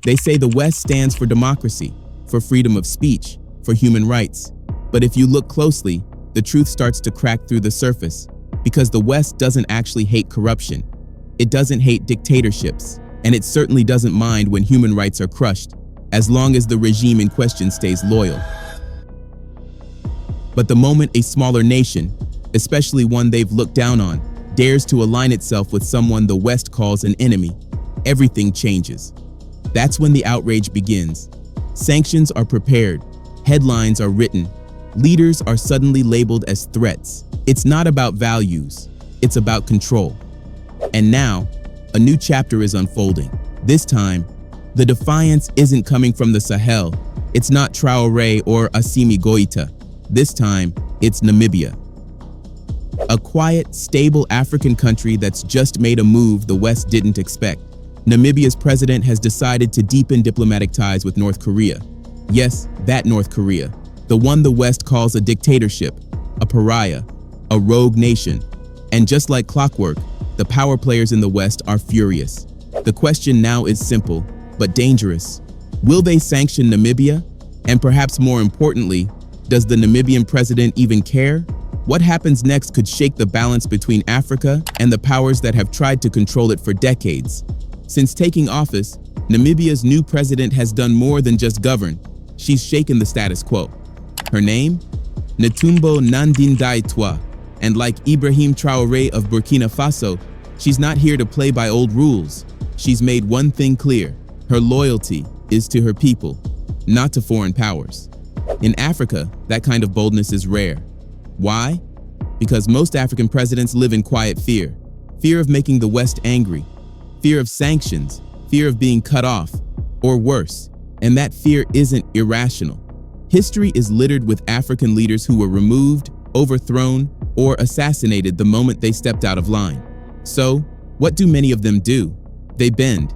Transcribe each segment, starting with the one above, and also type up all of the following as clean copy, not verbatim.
They say the West stands for democracy, for freedom of speech, for human rights. But if you look closely, the truth starts to crack through the surface, because the West doesn't actually hate corruption. It doesn't hate dictatorships, and it certainly doesn't mind when human rights are crushed, as long as the regime in question stays loyal. But the moment a smaller nation, especially one they've looked down on, dares to align itself with someone the West calls an enemy, everything changes. That's when the outrage begins. Sanctions are prepared, headlines are written, leaders are suddenly labeled as threats. It's not about values, it's about control. And now, a new chapter is unfolding. This time, the defiance isn't coming from the Sahel. It's not Traoré or Assimi Goïta. This time, it's Namibia. A quiet, stable African country that's just made a move the West didn't expect. Namibia's president has decided to deepen diplomatic ties with North Korea. Yes, that North Korea, the one the West calls a dictatorship, a pariah, a rogue nation. And just like clockwork, the power players in the West are furious. The question now is simple, but dangerous. Will they sanction Namibia? And perhaps more importantly, does the Namibian president even care? What happens next could shake the balance between Africa and the powers that have tried to control it for decades. Since taking office, Namibia's new president has done more than just govern. She's shaken the status quo. Her name? Nandi-Ndaitwah. And like Ibrahim Traore of Burkina Faso, she's not here to play by old rules. She's made one thing clear: her loyalty is to her people, not to foreign powers. In Africa, that kind of boldness is rare. Why? Because most African presidents live in quiet fear. Fear of making the West angry, fear of sanctions, fear of being cut off, or worse. And that fear isn't irrational. History is littered with African leaders who were removed, overthrown, or assassinated the moment they stepped out of line. So, what do many of them do? They bend.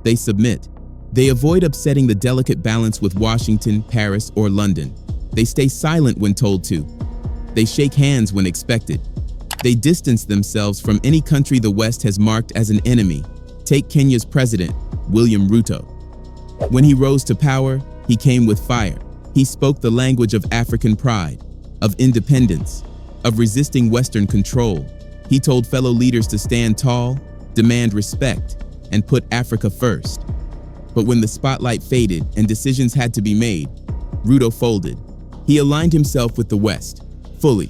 They submit. They avoid upsetting the delicate balance with Washington, Paris, or London. They stay silent when told to. They shake hands when expected. They distance themselves from any country the West has marked as an enemy. Take Kenya's president, William Ruto. When he rose to power, he came with fire. He spoke the language of African pride, of independence, of resisting Western control. He told fellow leaders to stand tall, demand respect, and put Africa first. But when the spotlight faded and decisions had to be made, Ruto folded. He aligned himself with the West, fully.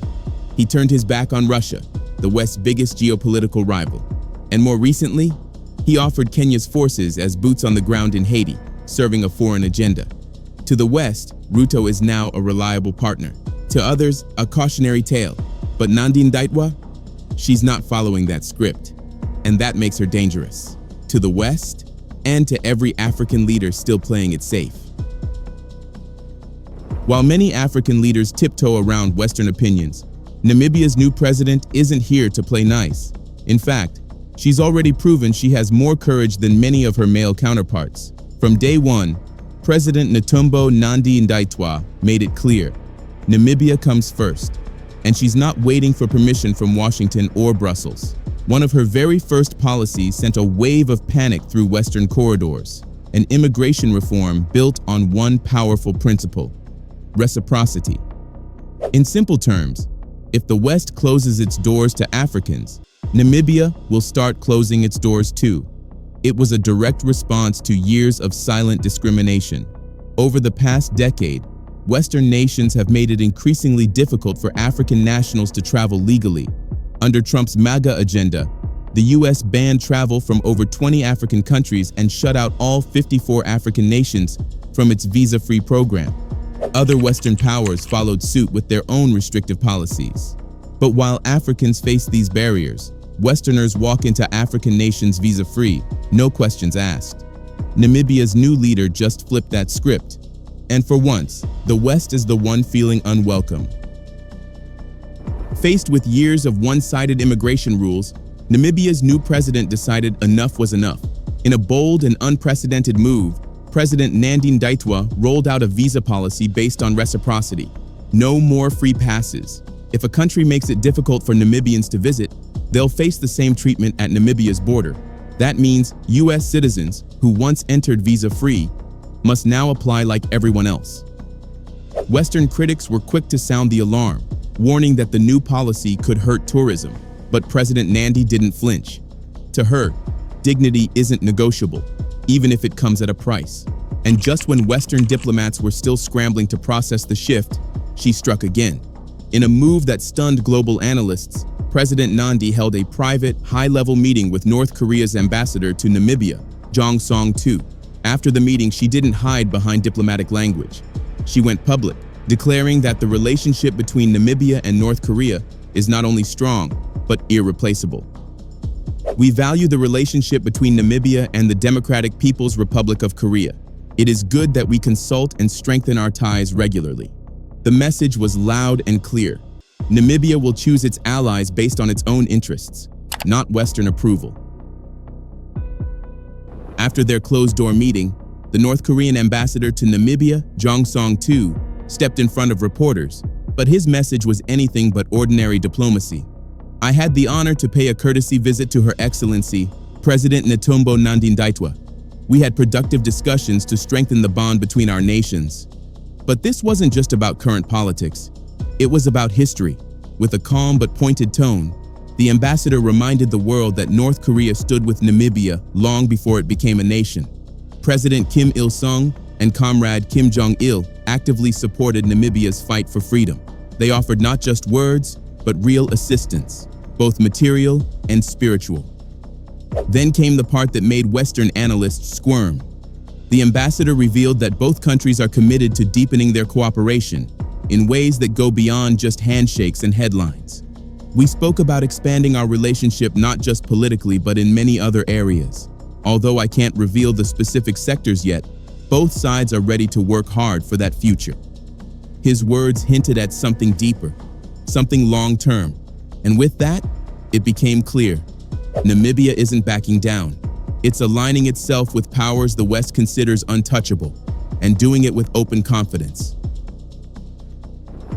He turned his back on Russia, the West's biggest geopolitical rival. And more recently, he offered Kenya's forces as boots on the ground in Haiti, serving a foreign agenda. To the West, Ruto is now a reliable partner. To others, a cautionary tale. But Nandi-Ndaitwah? She's not following that script. And that makes her dangerous. To the West, and to every African leader still playing it safe. While many African leaders tiptoe around Western opinions, Namibia's new president isn't here to play nice. In fact, she's already proven she has more courage than many of her male counterparts. From day one, President Netumbo Nandi-Ndaitwah made it clear: Namibia comes first, and she's not waiting for permission from Washington or Brussels. One of her very first policies sent a wave of panic through Western corridors, an immigration reform built on one powerful principle: reciprocity. In simple terms, if the West closes its doors to Africans, Namibia will start closing its doors too. It was a direct response to years of silent discrimination. Over the past decade, Western nations have made it increasingly difficult for African nationals to travel legally. Under Trump's MAGA agenda, the US banned travel from over 20 African countries and shut out all 54 African nations from its visa-free program. Other Western powers followed suit with their own restrictive policies. But while Africans face these barriers, Westerners walk into African nations visa-free, no questions asked. Namibia's new leader just flipped that script. And for once, the West is the one feeling unwelcome. Faced with years of one-sided immigration rules, Namibia's new president decided enough was enough. In a bold and unprecedented move, President Nandi-Ndaitwah rolled out a visa policy based on reciprocity. No more free passes. If a country makes it difficult for Namibians to visit, they'll face the same treatment at Namibia's border. That means US citizens who once entered visa-free must now apply like everyone else. Western critics were quick to sound the alarm, warning that the new policy could hurt tourism, but President Nandi didn't flinch. To her, dignity isn't negotiable, even if it comes at a price. And just when Western diplomats were still scrambling to process the shift, she struck again. In a move that stunned global analysts, President Nandi held a private, high-level meeting with North Korea's ambassador to Namibia, Jong Song-2. After the meeting, she didn't hide behind diplomatic language. She went public, declaring that the relationship between Namibia and North Korea is not only strong, but irreplaceable. We value the relationship between Namibia and the Democratic People's Republic of Korea. It is good that we consult and strengthen our ties regularly. The message was loud and clear. Namibia will choose its allies based on its own interests, not Western approval. After their closed-door meeting, the North Korean ambassador to Namibia, Jong Song-2, stepped in front of reporters, but his message was anything but ordinary diplomacy. I had the honor to pay a courtesy visit to Her Excellency, President Netumbo Nandi-Ndaitwah. We had productive discussions to strengthen the bond between our nations. But this wasn't just about current politics. It was about history. With a calm but pointed tone, the ambassador reminded the world that North Korea stood with Namibia long before it became a nation. President Kim Il-sung and Comrade Kim Jong-il actively supported Namibia's fight for freedom. They offered not just words, but real assistance, both material and spiritual. Then came the part that made Western analysts squirm. The ambassador revealed that both countries are committed to deepening their cooperation in ways that go beyond just handshakes and headlines. We spoke about expanding our relationship not just politically but in many other areas. Although I can't reveal the specific sectors yet, both sides are ready to work hard for that future. His words hinted at something deeper, something long-term, and with that, it became clear. Namibia isn't backing down. It's aligning itself with powers the West considers untouchable, and doing it with open confidence.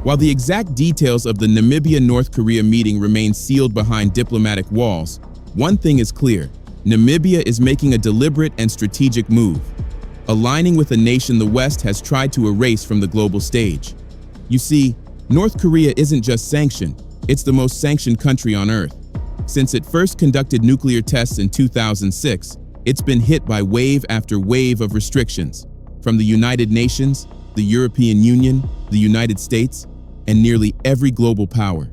While the exact details of the Namibia-North Korea meeting remain sealed behind diplomatic walls, one thing is clear: Namibia is making a deliberate and strategic move, aligning with a nation the West has tried to erase from the global stage. You see, North Korea isn't just sanctioned, it's the most sanctioned country on Earth. Since it first conducted nuclear tests in 2006, it's been hit by wave after wave of restrictions, from the United Nations, the European Union, the United States, and nearly every global power.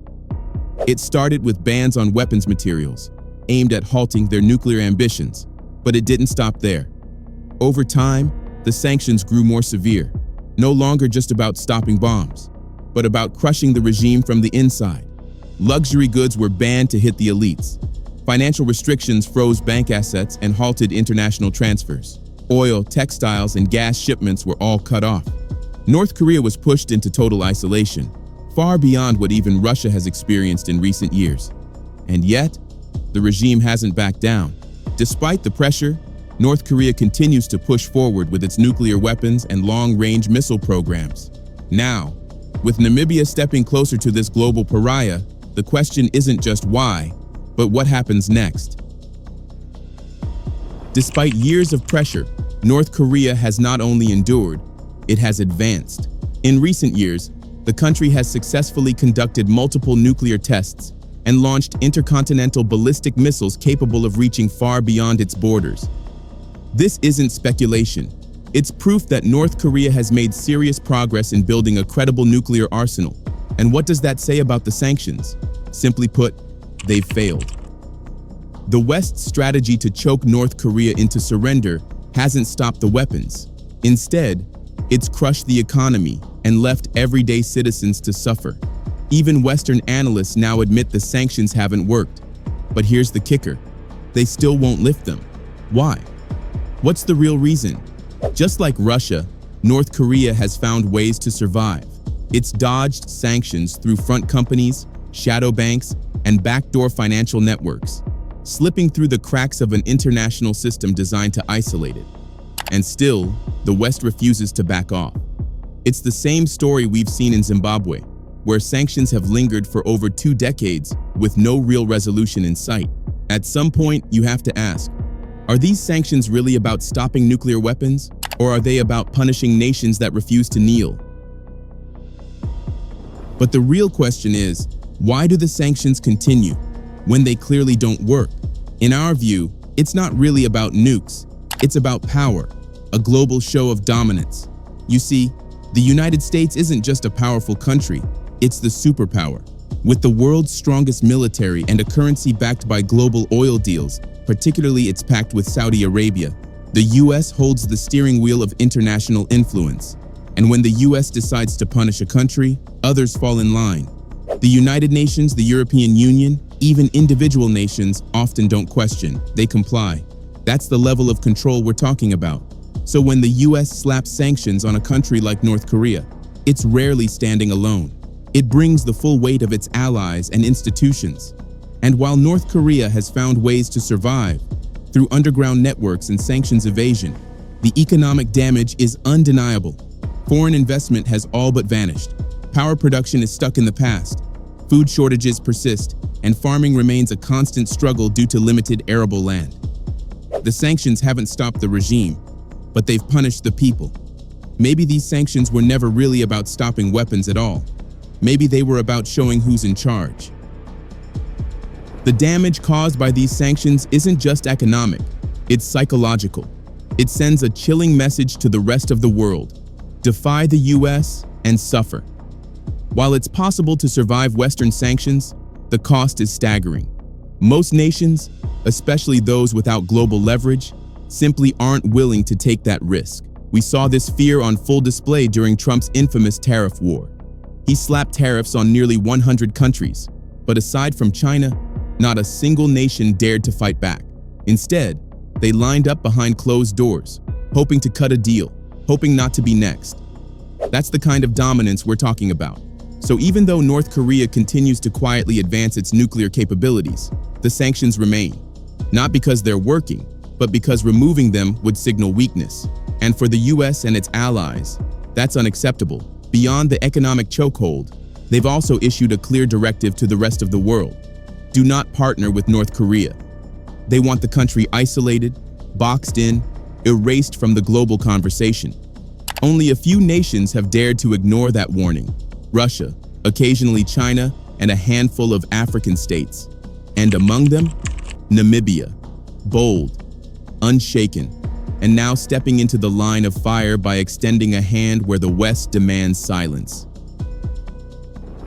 It started with bans on weapons materials, aimed at halting their nuclear ambitions, but it didn't stop there. Over time, the sanctions grew more severe, no longer just about stopping bombs, but about crushing the regime from the inside. Luxury goods were banned to hit the elites. Financial restrictions froze bank assets and halted international transfers. Oil, textiles, and gas shipments were all cut off. North Korea was pushed into total isolation, far beyond what even Russia has experienced in recent years. And yet, the regime hasn't backed down. Despite the pressure, North Korea continues to push forward with its nuclear weapons and long-range missile programs. Now, with Namibia stepping closer to this global pariah, the question isn't just why, but what happens next. Despite years of pressure, North Korea has not only endured, it has advanced. In recent years, the country has successfully conducted multiple nuclear tests and launched intercontinental ballistic missiles capable of reaching far beyond its borders. This isn't speculation. It's proof that North Korea has made serious progress in building a credible nuclear arsenal. And what does that say about the sanctions? Simply put, they've failed. The West's strategy to choke North Korea into surrender hasn't stopped the weapons. Instead, it's crushed the economy and left everyday citizens to suffer. Even Western analysts now admit the sanctions haven't worked. But here's the kicker: they still won't lift them. Why? What's the real reason? Just like Russia, North Korea has found ways to survive. It's dodged sanctions through front companies, shadow banks, and backdoor financial networks, slipping through the cracks of an international system designed to isolate it. And still, the West refuses to back off. It's the same story we've seen in Zimbabwe, where sanctions have lingered for over 2 decades with no real resolution in sight. At some point, you have to ask, Are these sanctions really about stopping nuclear weapons, or are they about punishing nations that refuse to kneel? But the real question is, why do the sanctions continue when they clearly don't work? In our view, it's not really about nukes. It's about power, a global show of dominance. You see, the United States isn't just a powerful country, it's the superpower. With the world's strongest military and a currency backed by global oil deals, particularly its pact with Saudi Arabia, the US holds the steering wheel of international influence. And when the US decides to punish a country, others fall in line. The United Nations, the European Union, even individual nations often don't question, they comply. That's the level of control we're talking about. So when the US slaps sanctions on a country like North Korea, it's rarely standing alone. It brings the full weight of its allies and institutions. And while North Korea has found ways to survive through underground networks and sanctions evasion, the economic damage is undeniable. Foreign investment has all but vanished. Power production is stuck in the past. Food shortages persist, and farming remains a constant struggle due to limited arable land. The sanctions haven't stopped the regime, but they've punished the people. Maybe these sanctions were never really about stopping weapons at all. Maybe they were about showing who's in charge. The damage caused by these sanctions isn't just economic, it's psychological. It sends a chilling message to the rest of the world. Defy the US and suffer. While it's possible to survive Western sanctions, the cost is staggering. Most nations, especially those without global leverage, simply aren't willing to take that risk. We saw this fear on full display during Trump's infamous tariff war. He slapped tariffs on nearly 100 countries, but aside from China, not a single nation dared to fight back. Instead, they lined up behind closed doors, hoping to cut a deal, hoping not to be next. That's the kind of dominance we're talking about. So even though North Korea continues to quietly advance its nuclear capabilities, the sanctions remain. Not because they're working, but because removing them would signal weakness. And for the US and its allies, that's unacceptable. Beyond the economic chokehold, they've also issued a clear directive to the rest of the world. Do not partner with North Korea. They want the country isolated, boxed in, erased from the global conversation. Only a few nations have dared to ignore that warning. Russia, occasionally China, and a handful of African states. And among them, Namibia, bold, unshaken, and now stepping into the line of fire by extending a hand where the West demands silence.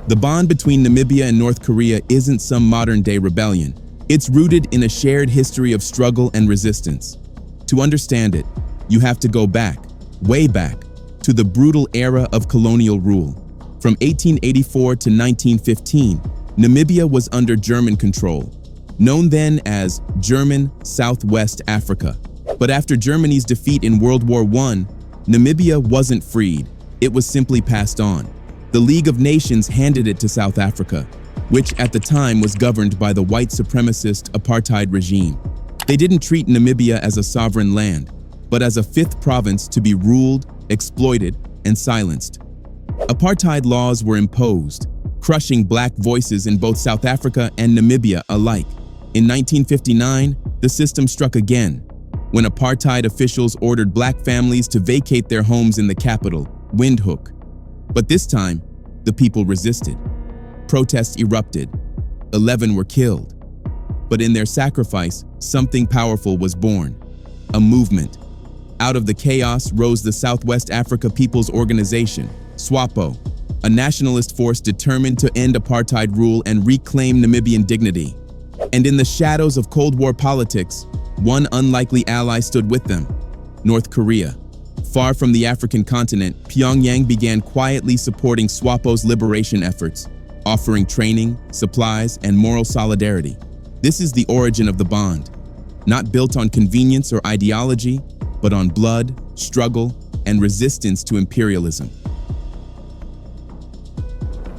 The bond between Namibia and North Korea isn't some modern-day rebellion. It's rooted in a shared history of struggle and resistance. To understand it, you have to go back, way back, to the brutal era of colonial rule. From 1884 to 1915, Namibia was under German control, known then as German Southwest Africa. But after Germany's defeat in World War I, Namibia wasn't freed. It was simply passed on. The League of Nations handed it to South Africa, which at the time was governed by the white supremacist apartheid regime. They didn't treat Namibia as a sovereign land, but as a fifth province to be ruled, exploited, and silenced. Apartheid laws were imposed, crushing black voices in both South Africa and Namibia alike. In 1959, the system struck again, when apartheid officials ordered black families to vacate their homes in the capital, Windhoek. But this time, the people resisted. Protests erupted. 11 were killed. But in their sacrifice, something powerful was born. A movement. Out of the chaos rose the Southwest Africa People's Organization, SWAPO, a nationalist force determined to end apartheid rule and reclaim Namibian dignity. And in the shadows of Cold War politics, one unlikely ally stood with them: North Korea. Far from the African continent, Pyongyang began quietly supporting SWAPO's liberation efforts, offering training, supplies, and moral solidarity. This is the origin of the bond, not built on convenience or ideology, but on blood, struggle, and resistance to imperialism.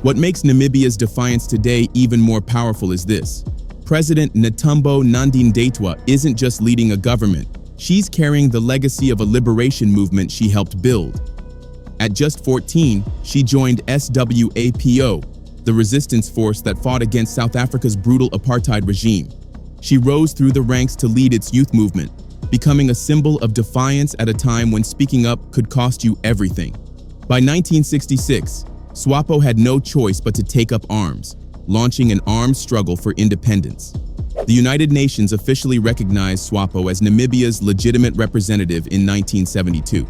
What makes Namibia's defiance today even more powerful is this: President Nandi-Ndaitwah isn't just leading a government, she's carrying the legacy of a liberation movement she helped build. At just 14, she joined SWAPO, the resistance force that fought against South Africa's brutal apartheid regime. She rose through the ranks to lead its youth movement, becoming a symbol of defiance at a time when speaking up could cost you everything. By 1966, SWAPO had no choice but to take up arms, launching an armed struggle for independence. The United Nations officially recognized SWAPO as Namibia's legitimate representative in 1972.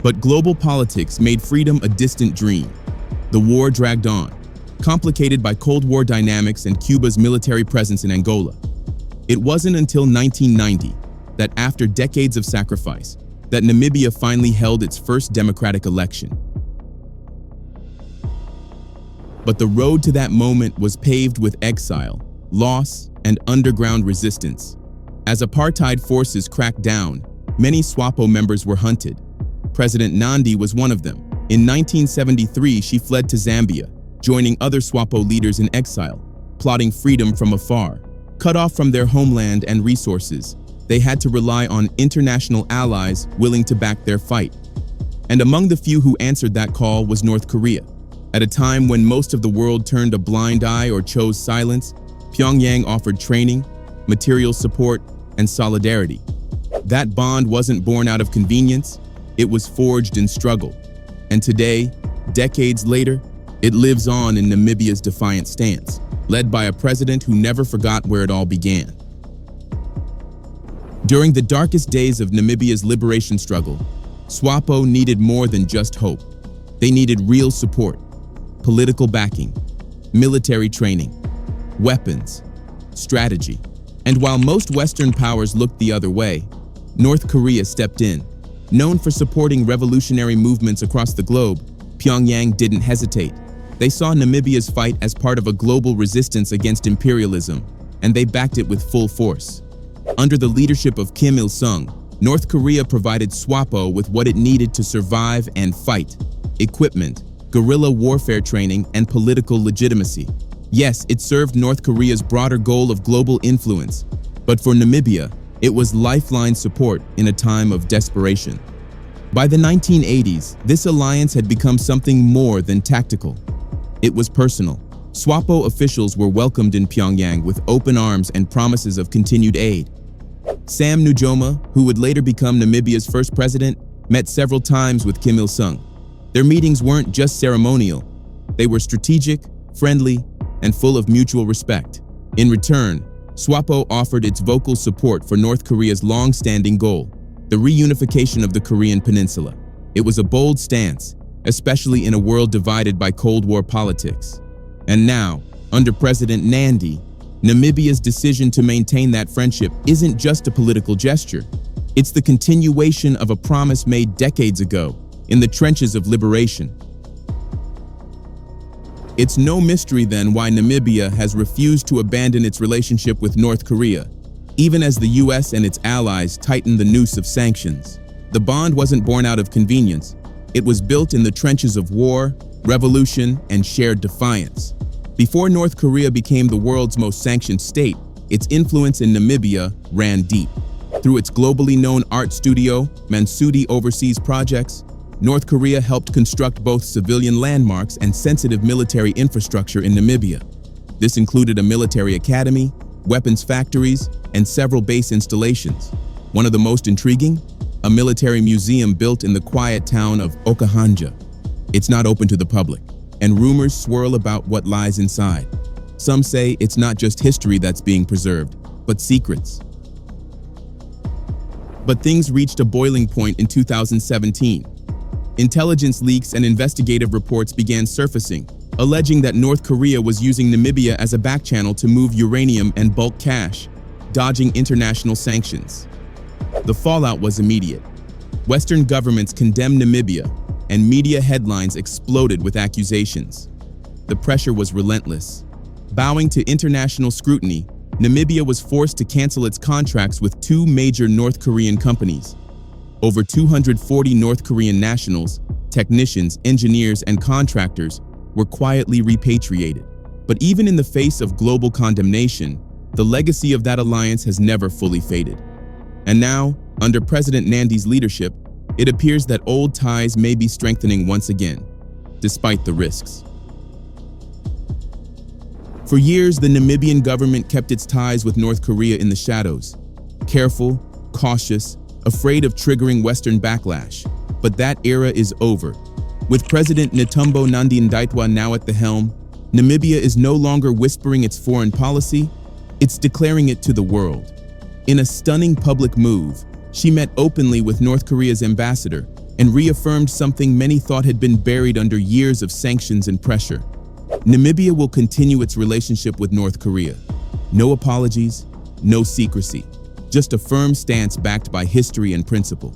But global politics made freedom a distant dream. The war dragged on, complicated by Cold War dynamics and Cuba's military presence in Angola. It wasn't until 1990, that after decades of sacrifice, that Namibia finally held its first democratic election. But the road to that moment was paved with exile, loss, and underground resistance. As apartheid forces cracked down, many SWAPO members were hunted. President Nandi was one of them. In 1973, she fled to Zambia, joining other SWAPO leaders in exile, plotting freedom from afar. Cut off from their homeland and resources, they had to rely on international allies willing to back their fight. And among the few who answered that call was North Korea. At a time when most of the world turned a blind eye or chose silence, Pyongyang offered training, material support, and solidarity. That bond wasn't born out of convenience, it was forged in struggle. And today, decades later, it lives on in Namibia's defiant stance, led by a president who never forgot where it all began. During the darkest days of Namibia's liberation struggle, SWAPO needed more than just hope. They needed real support, political backing, military training, weapons, strategy. And while most Western powers looked the other way, North Korea stepped in. Known for supporting revolutionary movements across the globe, Pyongyang didn't hesitate. They saw Namibia's fight as part of a global resistance against imperialism, and they backed it with full force. Under the leadership of Kim Il-sung, North Korea provided SWAPO with what it needed to survive and fight: equipment, guerrilla warfare training, and political legitimacy. Yes, it served North Korea's broader goal of global influence, but for Namibia, it was lifeline support in a time of desperation. By the 1980s, this alliance had become something more than tactical. It was personal. SWAPO officials were welcomed in Pyongyang with open arms and promises of continued aid. Sam Nujoma, who would later become Namibia's first president, met several times with Kim Il-sung. Their meetings weren't just ceremonial. They were strategic, friendly, and full of mutual respect. In return, SWAPO offered its vocal support for North Korea's long-standing goal, the reunification of the Korean peninsula. It was a bold stance, especially in a world divided by Cold War politics. And now, under President Nandi, Namibia's decision to maintain that friendship isn't just a political gesture. It's the continuation of a promise made decades ago in the trenches of liberation. It's no mystery then why Namibia has refused to abandon its relationship with North Korea, even as the US and its allies tighten the noose of sanctions. The bond wasn't born out of convenience. It was built in the trenches of war, revolution, and shared defiance. Before North Korea became the world's most sanctioned state, its influence in Namibia ran deep. Through its globally known art studio, Mansudi Overseas Projects, North Korea helped construct both civilian landmarks and sensitive military infrastructure in Namibia. This included a military academy, weapons factories, and several base installations. One of the most intriguing? A military museum built in the quiet town of Okahanja. It's not open to the public, and rumors swirl about what lies inside. Some say it's not just history that's being preserved, but secrets. But things reached a boiling point in 2017. Intelligence leaks and investigative reports began surfacing, alleging that North Korea was using Namibia as a backchannel to move uranium and bulk cash, dodging international sanctions. The fallout was immediate. Western governments condemned Namibia, and media headlines exploded with accusations. The pressure was relentless. Bowing to international scrutiny, Namibia was forced to cancel its contracts with two major North Korean companies. Over 240 North Korean nationals, technicians, engineers, and contractors were quietly repatriated. But even in the face of global condemnation, the legacy of that alliance has never fully faded. And now, under President Nandi's leadership, it appears that old ties may be strengthening once again, despite the risks. For years, the Namibian government kept its ties with North Korea in the shadows, careful, cautious, afraid of triggering Western backlash. But that era is over. With President Nandi-Ndaitwah now at the helm, Namibia is no longer whispering its foreign policy, it's declaring it to the world. In a stunning public move, she met openly with North Korea's ambassador and reaffirmed something many thought had been buried under years of sanctions and pressure. Namibia will continue its relationship with North Korea. No apologies, no secrecy, just a firm stance backed by history and principle.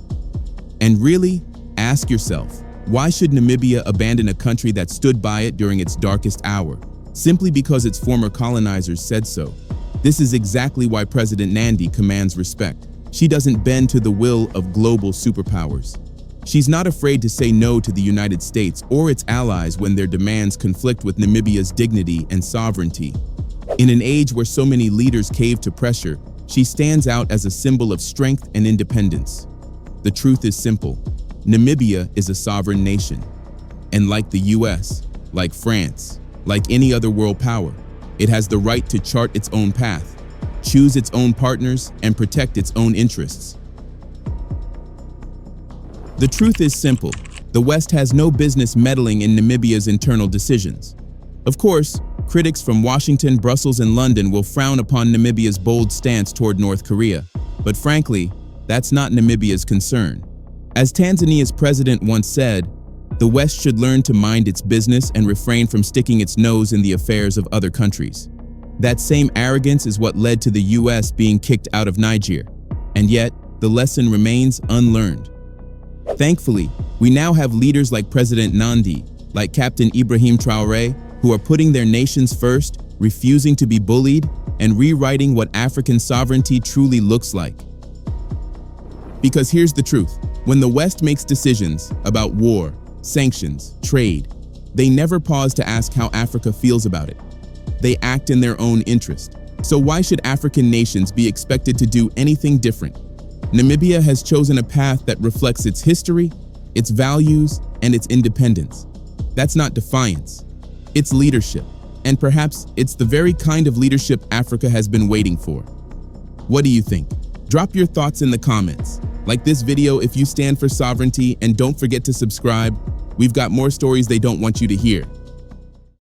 And really, ask yourself, why should Namibia abandon a country that stood by it during its darkest hour? Simply because its former colonizers said so. This is exactly why President Nandi commands respect. She doesn't bend to the will of global superpowers. She's not afraid to say no to the United States or its allies when their demands conflict with Namibia's dignity and sovereignty. In an age where so many leaders cave to pressure, she stands out as a symbol of strength and independence. The truth is simple. Namibia is a sovereign nation. And like the US, like France, like any other world power, it has the right to chart its own path, choose its own partners, and protect its own interests. The truth is simple. The West has no business meddling in Namibia's internal decisions. Of course, critics from Washington, Brussels, and London will frown upon Namibia's bold stance toward North Korea. But frankly, that's not Namibia's concern. As Tanzania's president once said, the West should learn to mind its business and refrain from sticking its nose in the affairs of other countries. That same arrogance is what led to the US being kicked out of Niger. And yet, the lesson remains unlearned. Thankfully, we now have leaders like President Nandi, like Captain Ibrahim Traore, who are putting their nations first, refusing to be bullied, and rewriting what African sovereignty truly looks like. Because here's the truth. When the West makes decisions about war, sanctions, trade, they never pause to ask how Africa feels about it. They act in their own interest. So why should African nations be expected to do anything different? Namibia has chosen a path that reflects its history, its values, and its independence. That's not defiance. It's leadership. And perhaps it's the very kind of leadership Africa has been waiting for. What do you think? Drop your thoughts in the comments. Like this video if you stand for sovereignty, and don't forget to subscribe. We've got more stories they don't want you to hear.